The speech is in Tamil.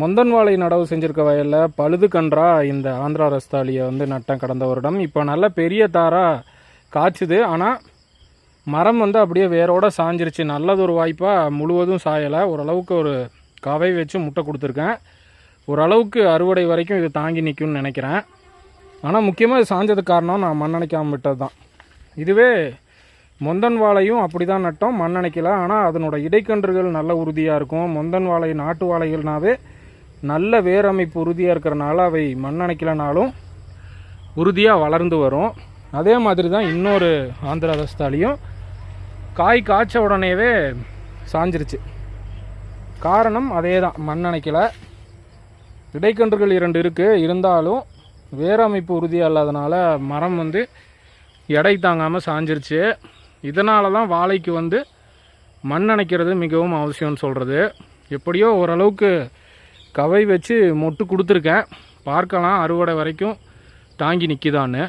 முந்தன் வாழை நடவு செஞ்சுருக்க வயலில் பழுது கன்றா இந்த ஆந்திரா ரஸ்தாலியை வந்து நட்டேன் கடந்த வருடம். இப்போ நல்ல பெரிய தாராக காய்ச்சுது. ஆனால் மரம் வந்து அப்படியே வேரோடு சாஞ்சிருச்சு. நல்லதொரு வாய்ப்பாக முழுவதும் சாயலை. ஓரளவுக்கு ஒரு கவை வச்சு முட்டை கொடுத்துருக்கேன். ஓரளவுக்கு அறுவடை வரைக்கும் இது தாங்கி நிற்கும்னு நினைக்கிறேன். ஆனால் முக்கியமாக இது சாஞ்சதுக்கு காரணம் நான் மண்ணணைக்காமல் விட்டது தான். இதுவே முந்தன் வாழையும் அப்படி தான் நட்டோம், மண்ணணைக்கல. ஆனால் அதனோட இடைக்கன்றுகள் நல்ல உறுதியாக இருக்கும். முந்தன் வாழை நாட்டு வாழைகள்னாவே நல்ல வேர் அமைப்பு உறுதியாக இருக்கிறனால அவை மண்ணணைக்கலனாலும் உறுதியாக வளர்ந்து வரும். அதே மாதிரி தான் இன்னொரு ஆந்திரா ரஸ்தாலியும் காய் காய்ச்ச உடனேவே சாஞ்சிருச்சு. காரணம் அதே தான், மண்ணணைக்கலை. இடைக்கன்றுகள் 2 இருக்குது, இருந்தாலும் வேர் அமைப்பு உறுதியாக இல்லாதனால மரம் வந்து எடை தாங்காமல் சாஞ்சிருச்சு. இதனால தான் வாழைக்கு வந்து மண்ணணைக்கிறது மிகவும் அவசியம்னு சொல்கிறது. எப்படியோ ஓரளவுக்கு கவை வச்சு மொட்டு கொடுத்துருக்கேன். பார்க்கலாம் அறுவடை வரைக்கும் தாங்கி நிற்கிதான்னு.